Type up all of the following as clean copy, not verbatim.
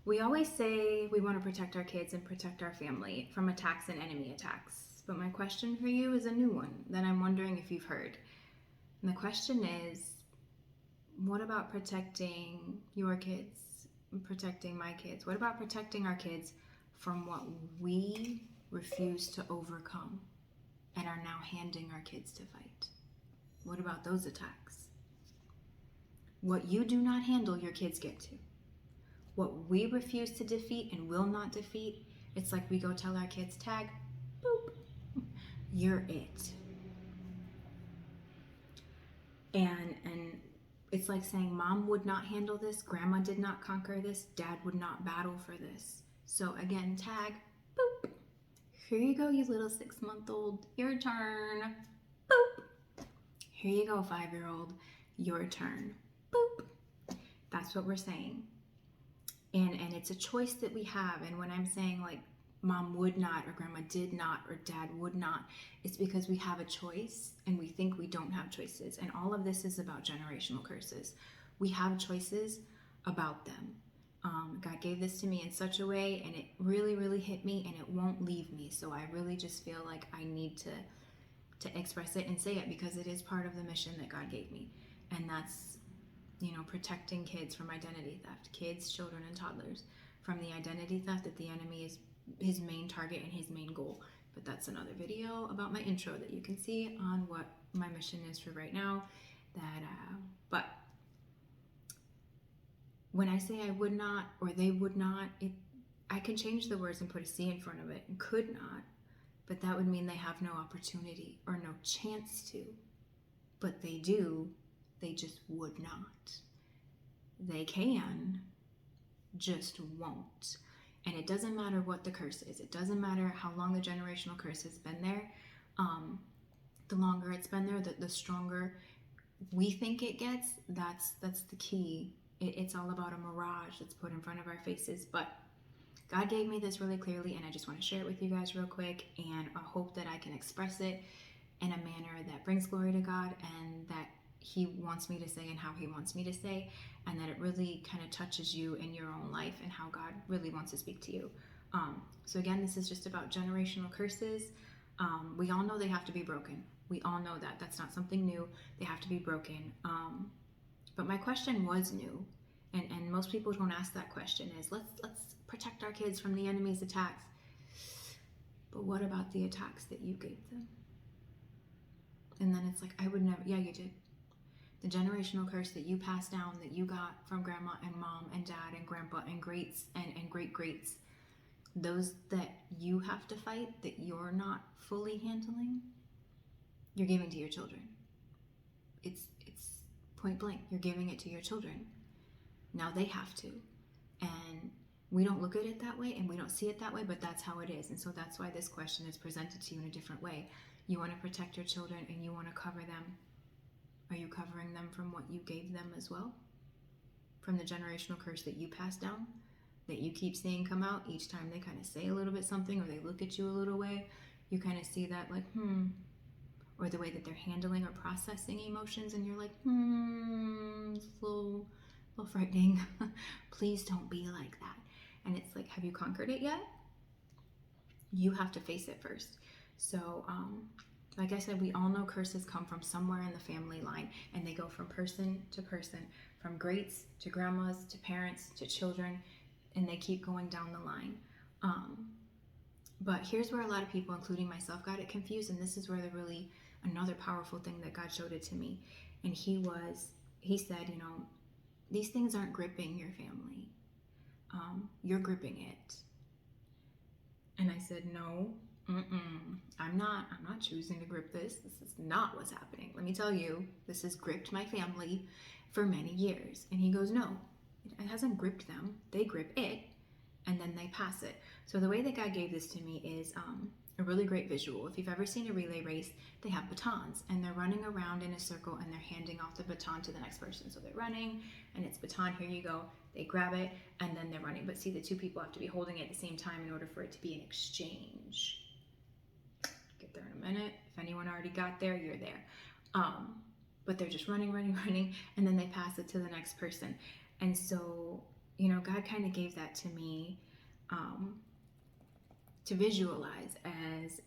We always say we want to protect our kids and protect our family from attacks and enemy attacks. But my question for you is a new one that I'm wondering if you've heard. And the question is, what about protecting your kids, protecting my kids? What about protecting our kids from what we refuse to overcome and are now handing our kids to fight? What about those attacks? What you do not handle, your kids get to. What we refuse to defeat and will not defeat, it's like we go tell our kids, tag, boop, you're it. And it's like saying mom would not handle this, grandma did not conquer this, dad would not battle for this. So again, tag, boop. Here you go, you little 6-month-old, your turn. Boop. Here you go, 5-year-old, your turn. Boop. That's what we're saying. And it's a choice that we have. And when I'm saying like mom would not or grandma did not or dad would not, it's because we have a choice and we think we don't have choices. And all of this is about generational curses. We have choices about them. God gave this to me in such a way, and it really, really hit me, and it won't leave me. So I really just feel like I need to express it and say it, because it is part of the mission that God gave me. And that's, protecting kids from identity theft, kids, children, and toddlers from the identity theft that the enemy is his main target and his main goal. But that's another video about my intro that you can see on what my mission is for right now. But when I say I would not or they would not, I can change the words and put a C in front of it, and could not, but that would mean they have no opportunity or no chance to. But they do, they just would not. They can, just won't. And it doesn't matter what the curse is. It doesn't matter how long the generational curse has been there. The longer it's been there, the stronger we think it gets. That's the key. It's all about a mirage that's put in front of our faces. But God gave me this really clearly, and I just want to share it with you guys real quick. And I hope that I can express it in a manner that brings glory to God, and that He wants me to say and how He wants me to say, and that it really kind of touches you in your own life and how God really wants to speak to you. So again, this is just about generational curses. We all know they have to be broken. We all know that. That's not something new. They have to be broken. But my question was new, and most people don't ask that question, is let's protect our kids from the enemy's attacks. But what about the attacks that you gave them? And then it's like, I would never. Yeah, you did. The generational curse that you passed down, that you got from grandma and mom and dad and grandpa and greats and great-greats, those that you have to fight, that you're not fully handling, you're giving to your children. It's point blank. You're giving it to your children. Now they have to. And we don't look at it that way, and we don't see it that way, but that's how it is. And so that's why this question is presented to you in a different way. You want to protect your children, and you want to cover them. Are you covering them from what you gave them as well? From the generational curse that you passed down, that you keep seeing come out each time they kind of say a little bit something, or they look at you a little way, you kind of see that like, or the way that they're handling or processing emotions, and you're like, it's a little frightening. Please don't be like that. And it's like, have you conquered it yet? You have to face it first. So, like I said, we all know curses come from somewhere in the family line, and they go from person to person, from greats to grandmas to parents to children, and they keep going down the line. But here's where a lot of people, including myself, got it confused, and this is where another powerful thing that God showed it to me. And He said, these things aren't gripping your family. You're gripping it. And I said, no, I'm not choosing to grip this. This is not what's happening. Let me tell you, this has gripped my family for many years. And He goes, no, it hasn't gripped them. They grip it, and then they pass it. So the way that God gave this to me is a really great visual. If you've ever seen a relay race, they have batons, and they're running around in a circle, and they're handing off the baton to the next person. So they're running, and it's baton, here you go. They grab it, and then they're running. But see, the two people have to be holding it at the same time in order for it to be an exchange. Get there in a minute. If anyone already got there, you're there. But they're just running, and then they pass it to the next person. And so God kind of gave that to me to visualize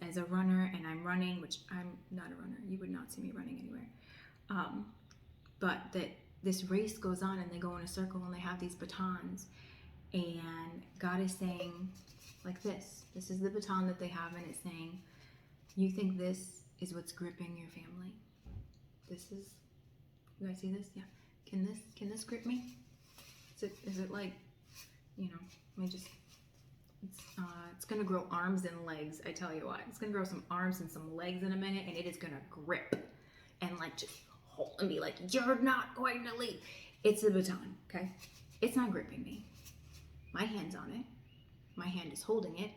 as a runner, and I'm running, which I'm not a runner. You would not see me running anywhere. But that this race goes on, and they go in a circle, and they have these batons, and God is saying, like this is the baton that they have, and it's saying, you think this is what's gripping your family? This is, you guys see this? Yeah. Can this grip me? Is it like, let me just, it's gonna grow arms and legs. I tell you what, it's gonna grow some arms and some legs in a minute, and it is gonna grip and like just hold and be like, you're not going to leave. It's a baton, okay? It's not gripping me. My hand's on it. My hand is holding it,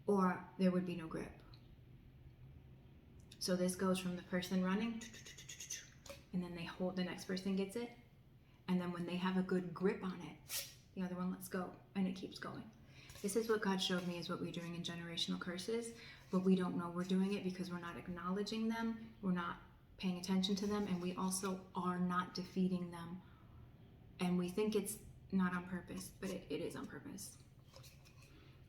or there would be no grip. So this goes from the person running, and then they hold, the next person gets it, and then when they have a good grip on it, the other one lets go, and it keeps going. This is what God showed me is what we're doing in generational curses, but we don't know we're doing it because we're not acknowledging them, we're not paying attention to them, and we also are not defeating them. And we think it's not on purpose, but it is on purpose.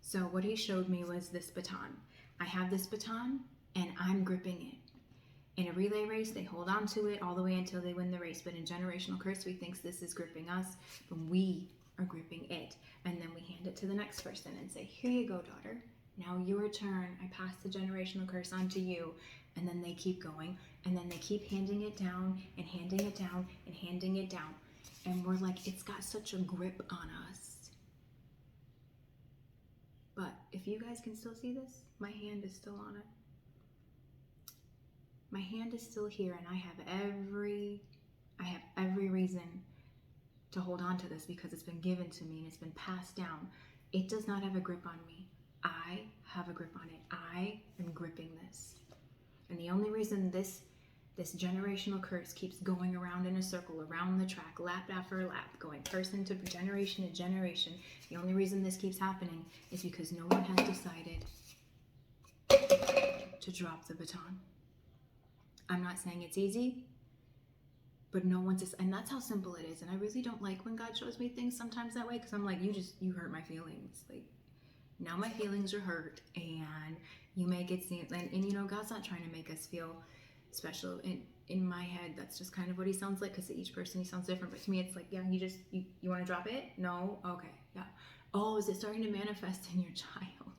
So what he showed me was this baton. I have this baton, and I'm gripping it. In a relay race, they hold on to it all the way until they win the race. But in generational curse, we think this is gripping us, but we are gripping it. And then we hand it to the next person and say, here you go, daughter. Now your turn. I pass the generational curse on to you. And then they keep going. And then they keep handing it down and handing it down and handing it down. And we're like, it's got such a grip on us. But if you guys can still see this, my hand is still on it. My hand is still here, and I have every reason to hold on to this because it's been given to me and it's been passed down. It does not have a grip on me. I have a grip on it. I am gripping this. And the only reason this generational curse keeps going around in a circle, around the track, lap after lap, going person to generation, the only reason this keeps happening is because no one has decided to drop the baton. I'm not saying it's easy, but no one's, and that's how simple it is. And I really don't like when God shows me things sometimes that way, because I'm like, you hurt my feelings. Like, now my feelings are hurt, and you make it seem, and God's not trying to make us feel special. In my head, that's just kind of what he sounds like, because to each person he sounds different. But to me, it's like, yeah, you want to drop it? No? Okay, yeah. Oh, is it starting to manifest in your child?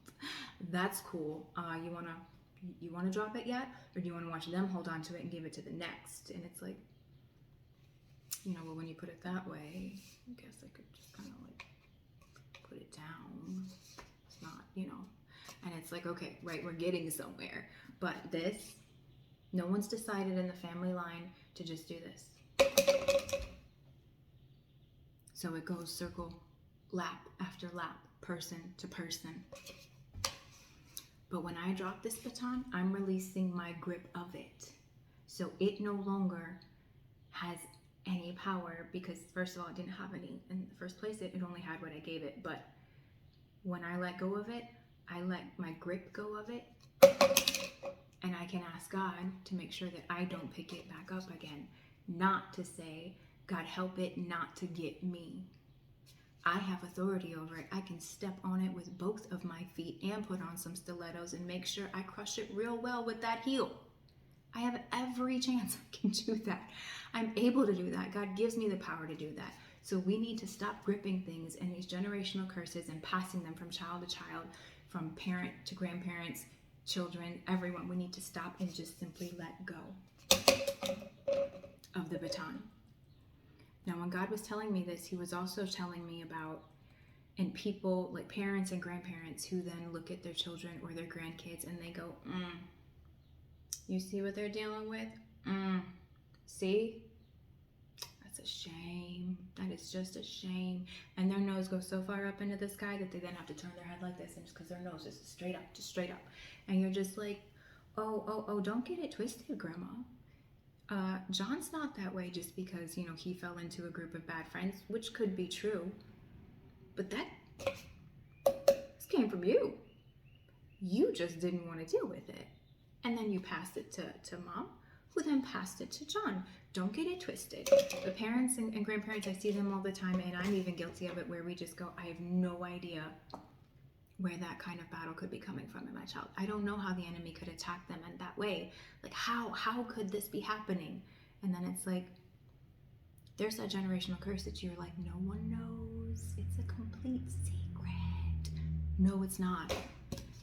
That's cool. You want to drop it yet? Or do you want to watch them hold on to it and give it to the next? And it's like, well, when you put it that way, I guess I could just kind of like put it down. It's not, and it's like, okay, right, we're getting somewhere. But this, no one's decided in the family line to just do this. So it goes circle, lap after lap, person to person. But when I drop this baton, I'm releasing my grip of it. So it no longer has any power, because first of all, it didn't have any in the first place. It only had what I gave it. But when I let go of it, I let my grip go of it. And I can ask God to make sure that I don't pick it back up again. Not to say, God, help it not to get me. I have authority over it. I can step on it with both of my feet and put on some stilettos and make sure I crush it real well with that heel. I have every chance I can do that. I'm able to do that. God gives me the power to do that. So we need to stop gripping things and these generational curses and passing them from child to child, from parent to grandparents, children, everyone. We need to stop and just simply let go of the baton. Now, when God was telling me this, he was also telling me about, and people like parents and grandparents who then look at their children or their grandkids and they go, you see what they're dealing with? See? That's a shame. That is just a shame. And their nose goes so far up into the sky that they then have to turn their head like this, and just because their nose is straight up. And you're just like, oh, don't get it twisted, Grandma. John's not that way just because, he fell into a group of bad friends, which could be true. But this came from you. You just didn't want to deal with it. And then you passed it to Mom, who then passed it to John. Don't get it twisted. The parents and grandparents, I see them all the time, and I'm even guilty of it, where we just go, I have no idea where that kind of battle could be coming from in my child. I don't know how the enemy could attack them in that way. Like, how could this be happening? And then it's like, there's that generational curse that you're like, no one knows. It's a complete secret. No, it's not.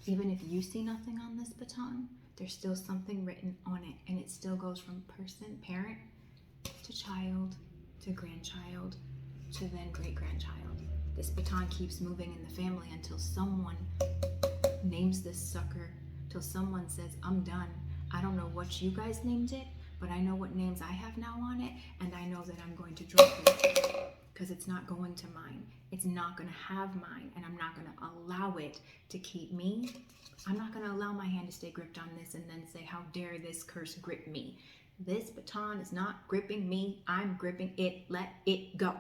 Even if you see nothing on this baton, there's still something written on it, and it still goes from parent to child to grandchild to then great-grandchild. This baton keeps moving in the family until someone names this sucker, till someone says, I'm done. I don't know what you guys named it, but I know what names I have now on it, and I know that I'm going to drop it because it's not going to mine. It's not going to have mine, and I'm not going to allow it to keep me. I'm not going to allow my hand to stay gripped on this and then say, how dare this curse grip me? This baton is not gripping me. I'm gripping it. Let it go.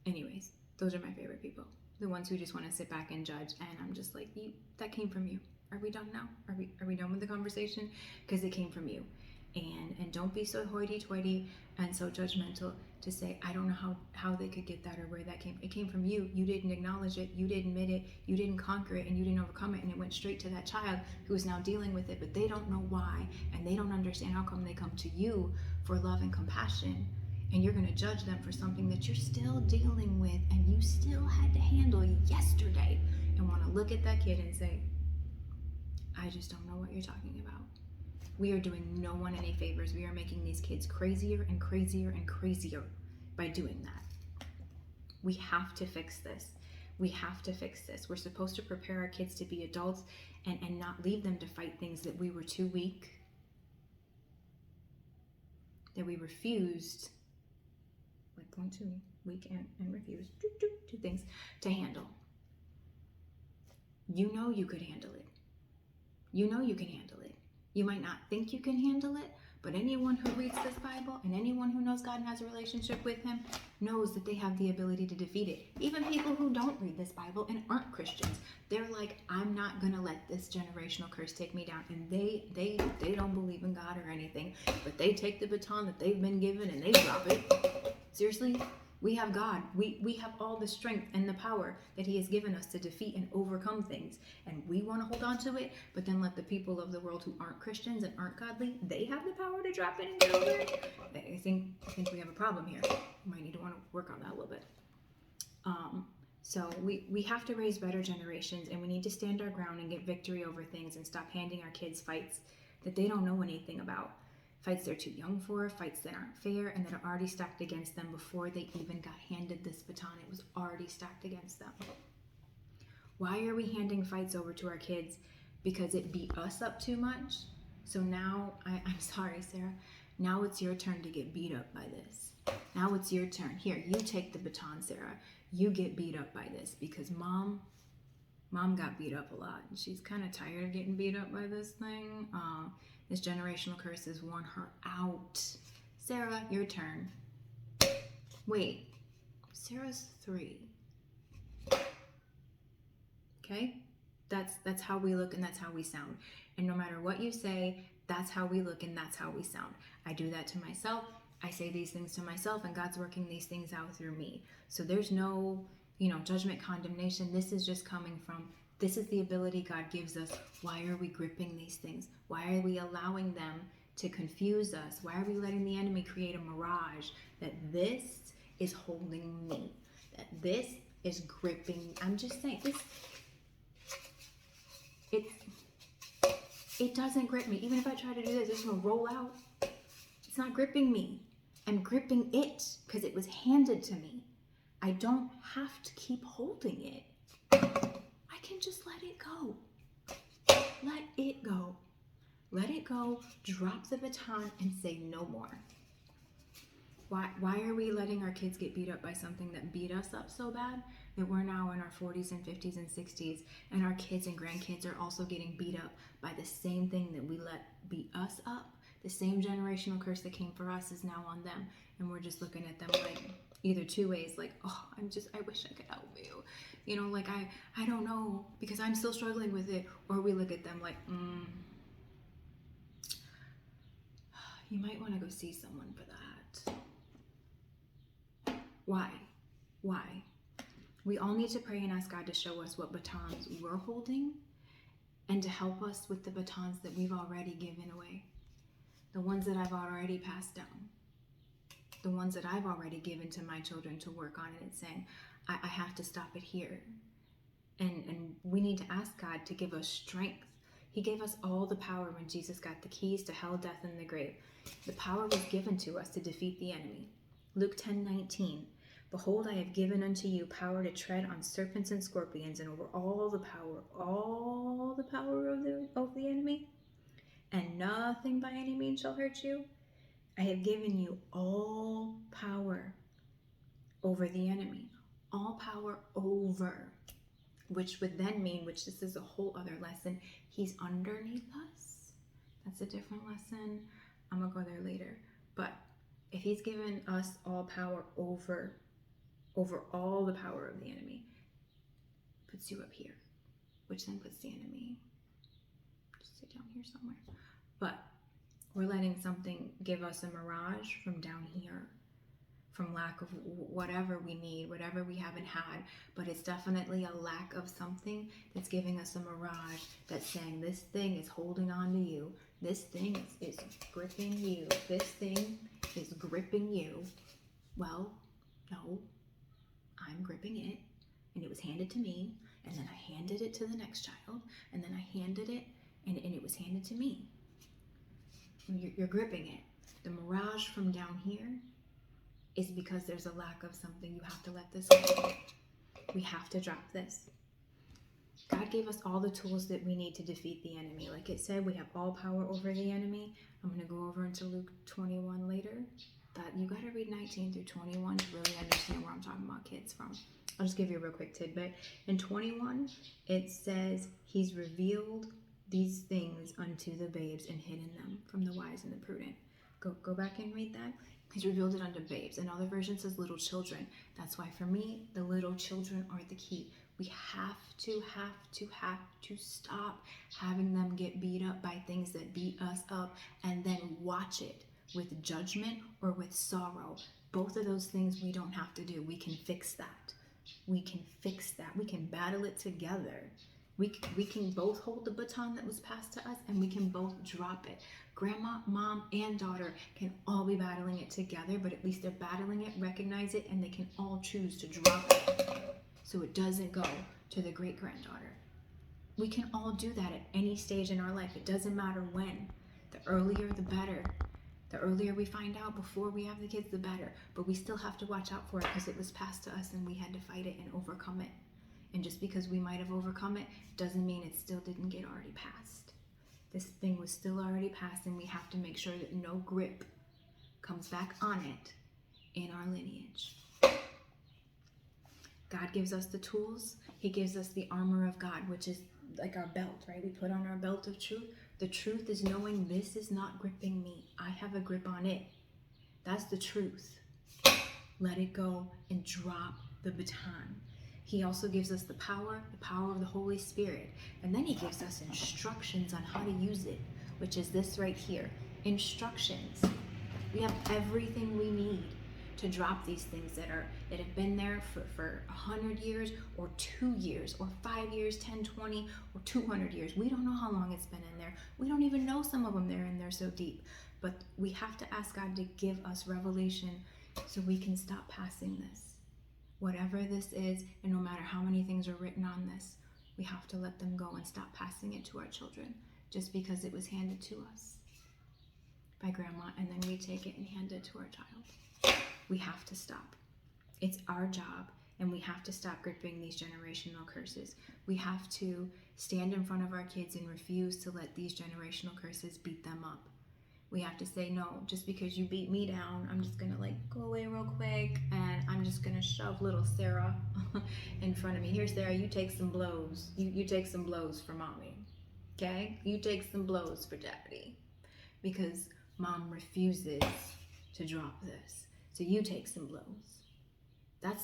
Anyways, those are my favorite people. The ones who just want to sit back and judge, and I'm just like, that came from you. Are we done now? Are we done with the conversation? Because it came from you. And don't be so hoity-toity and so judgmental to say, I don't know how they could get that or where that came. It came from you. You didn't acknowledge it. You didn't admit it. You didn't conquer it, and you didn't overcome it. And it went straight to that child who is now dealing with it, but they don't know why, and they don't understand how come they come to you for love and compassion. And you're going to judge them for something that you're still dealing with and you still had to handle yesterday, and want to look at that kid and say, I just don't know what you're talking about. We are doing no one any favors. We are making these kids crazier and crazier and crazier by doing that. We have to fix this. We have to fix this. We're supposed to prepare our kids to be adults and not leave them to fight things that we were too weak, that we refused, like point two, weak and refused, two things to handle. You know you could handle it. You know you can handle it. You might not think you can handle it, but anyone who reads this Bible and anyone who knows God and has a relationship with Him knows that they have the ability to defeat it. Even people who don't read this Bible and aren't Christians, they're like, I'm not gonna let this generational curse take me down. And they don't believe in God or anything, but they take the baton that they've been given and they drop it. Seriously? We have God. We have all the strength and the power that He has given us to defeat and overcome things. And we want to hold on to it, but then let the people of the world who aren't Christians and aren't godly, they have the power to drop it and get over it. I think we have a problem here. We might need to want to work on that a little bit. So we have to raise better generations, and we need to stand our ground and get victory over things and stop handing our kids fights that they don't know anything about. Fights they're too young for, fights that aren't fair, and that are already stacked against them before they even got handed this baton. It was already stacked against them. Why are we handing fights over to our kids? Because it beat us up too much? So now, I'm sorry, Sarah, now it's your turn to get beat up by this. Now it's your turn. Here, you take the baton, Sarah. You get beat up by this, because mom got beat up a lot, and she's kind of tired of getting beat up by this thing. This generational curse has worn her out. Sarah, your turn. Wait, Sarah's 3. Okay? That's how we look and that's how we sound. And no matter what you say, that's how we look and that's how we sound. I do that to myself. I say these things to myself, and God's working these things out through me. So there's no, judgment, condemnation. This is just coming from, this is the ability God gives us. Why are we gripping these things? Why are we allowing them to confuse us? Why are we letting the enemy create a mirage that this is holding me? That this is gripping. I'm just saying, it doesn't grip me. Even if I try to do this, it's gonna roll out. It's not gripping me. I'm gripping it because it was handed to me. I don't have to keep holding it. I can just let it go. Let it go. Let it go. Drop the baton and say no more. Why are we letting our kids get beat up by something that beat us up so bad that we're now in our 40s and 50s and 60s, and our kids and grandkids are also getting beat up by the same thing that we let beat us up? The same generational curse that came for us is now on them, and we're just looking at them like either two ways, like, oh, I wish I could help you. like, I don't know because I'm still struggling with it. Or we look at them like, you might want to go see someone for that. Why? We all need to pray and ask God to show us what batons we're holding and to help us with the batons that we've already given away. The ones that I've already passed down. The ones that I've already given to my children to work on, and it's saying, I have to stop it here. And we need to ask God to give us strength. He gave us all the power when Jesus got the keys to hell, death, and the grave. The power was given to us to defeat the enemy. Luke 10:19. Behold, I have given unto you power to tread on serpents and scorpions and over all the power of the enemy, and nothing by any means shall hurt you. I have given you all power over the enemy. All power over, which would then mean, which this is a whole other lesson, he's underneath us. That's a different lesson. I'm going to go there later. But if he's given us all power over all the power of the enemy, puts you up here, which then puts the enemy just sit down here somewhere. But we're letting something give us a mirage from down here, from lack of whatever we need, whatever we haven't had. But it's definitely a lack of something that's giving us a mirage that's saying this thing is holding on to you. This thing is gripping you. This thing is gripping you. Well, no, I'm gripping it, and it was handed to me, and then I handed it to the next child, and then I handed it, and it was handed to me. You're gripping it. The mirage from down here is because there's a lack of something. You have to let this go. We have to drop this. God gave us all the tools that we need to defeat the enemy. Like it said, we have all power over the enemy. I'm going to go over into Luke 21 later. But you got to read 19 through 21 to really understand where I'm talking about kids from. I'll just give you a real quick tidbit. In 21, it says, he's revealed these things unto the babes and hidden them from the wise and the prudent. Go back and read that. He's revealed it unto babes. And other version says little children. That's why for me, the little children are the key. We have to stop having them get beat up by things that beat us up and then watch it with judgment or with sorrow. Both of those things we don't have to do. We can fix that. We can fix that. We can battle it together. We can both hold the baton that was passed to us, and we can both drop it. Grandma, mom, and daughter can all be battling it together, but at least they're battling it, recognize it, and they can all choose to drop it so it doesn't go to the great-granddaughter. We can all do that at any stage in our life. It doesn't matter when. The earlier, the better. The earlier we find out before we have the kids, the better. But we still have to watch out for it because it was passed to us and we had to fight it and overcome it. And just because we might have overcome it doesn't mean it still didn't get already passed. This thing was still already passed, and we have to make sure that no grip comes back on it in our lineage. God gives us the tools. He gives us the armor of God, which is like our belt, right? We put on our belt of truth. The truth is knowing this is not gripping me. I have a grip on it. That's the truth. Let it go and drop the baton. He also gives us the power of the Holy Spirit. And then he gives us instructions on how to use it, which is this right here. Instructions. We have everything we need to drop these things that have been there for 100 years or 2 years or 5 years, 10, 20 or 200 years. We don't know how long it's been in there. We don't even know some of them, they're in there so deep. But we have to ask God to give us revelation so we can stop passing this. Whatever this is, and no matter how many things are written on this, we have to let them go and stop passing it to our children just because it was handed to us by grandma, and then we take it and hand it to our child. We have to stop. It's our job, and we have to stop gripping these generational curses. We have to stand in front of our kids and refuse to let these generational curses beat them up. We have to say, no, just because you beat me down, I'm just going to go away real quick, and I'm just going to shove little Sarah in front of me. Here, Sarah, you take some blows. You take some blows for mommy, okay? You take some blows for daddy, because mom refuses to drop this. So you take some blows. That's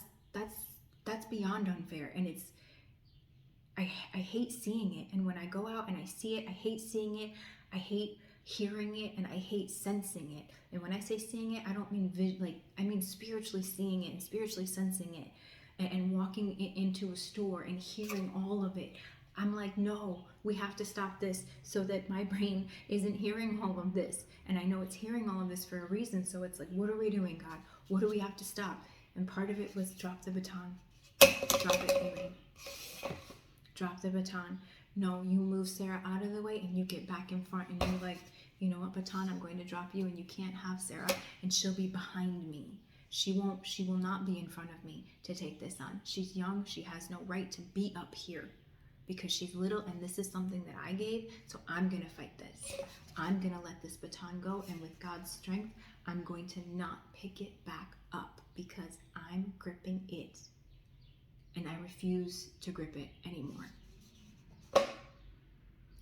beyond unfair. And I hate seeing it. And when I go out and I see it, I hate seeing it. I hate hearing it, and I hate sensing it. And when I say seeing it, I don't mean I mean spiritually seeing it and spiritually sensing it, and walking into a store and hearing all of it. I'm like, no, we have to stop this, so that my brain isn't hearing all of this. And I know it's hearing all of this for a reason. So it's like, what are we doing, God? What do we have to stop? And part of it was drop the baton. Drop it, Calene. Drop the baton. No, you move Sarah out of the way and you get back in front, and you're like, you know what, Baton, I'm going to drop you, and you can't have Sarah, and she'll be behind me. She will not be in front of me to take this on. She's young. She has no right to be up here because she's little, and this is something that I gave. So I'm going to fight this. I'm going to let this baton go, and with God's strength, I'm going to not pick it back up because I'm gripping it, and I refuse to grip it anymore.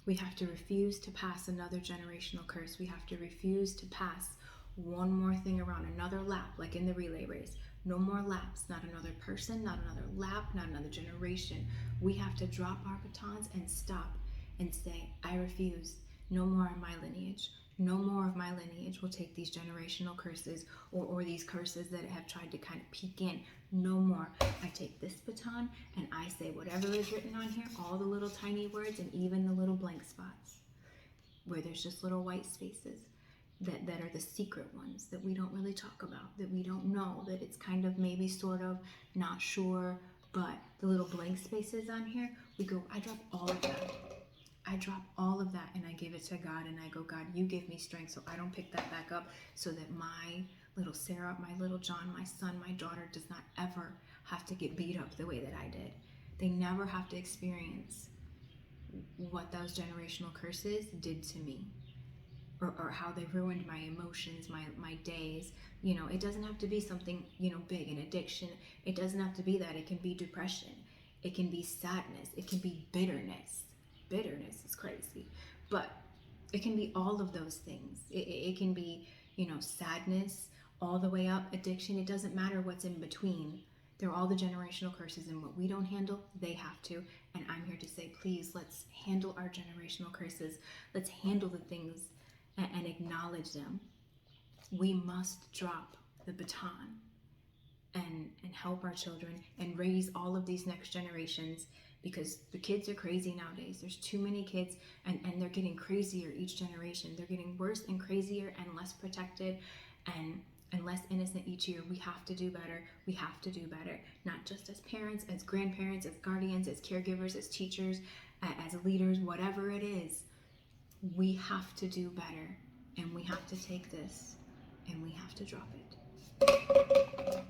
We have to refuse to pass another generational curse. We have to refuse to pass one more thing around, another lap, like in the relay race. No more laps, not another person, not another lap, not another generation. We have to drop our batons and stop and say, I refuse. No more of my lineage. No more of my lineage will take these generational curses or these curses that have tried to kind of peek in. No more. I take this baton and I say whatever is written on here, all the little tiny words and even the little blank spots where there's just little white spaces that are the secret ones that we don't really talk about, that we don't know, that it's kind of maybe sort of not sure, but the little blank spaces on here, we go, I drop all of that. I drop all of that and I give it to God, and I go, God, you give me strength so I don't pick that back up, so that my little Sarah, my little John, my son, my daughter does not ever have to get beat up the way that I did. They never have to experience what those generational curses did to me, or how they ruined my emotions, my days. You know, it doesn't have to be something, you know, big, an addiction. It doesn't have to be that. It can be depression. It can be sadness. It can be bitterness. Bitterness is crazy, but it can be all of those things. It can be, you know, sadness all the way up, addiction. It doesn't matter what's in between. They're all the generational curses, and what we don't handle, they have to. And I'm here to say, please, let's handle our generational curses. Let's handle the things and acknowledge them. We must drop the baton and help our children and raise all of these next generations, because the kids are crazy nowadays. There's too many kids, and they're getting crazier each generation. They're getting worse and crazier and less protected and less innocent each year. We have to do better. We have to do better, not just as parents, as grandparents, as guardians, as caregivers, as teachers, as leaders, whatever it is. We have to do better, and we have to take this and we have to drop it.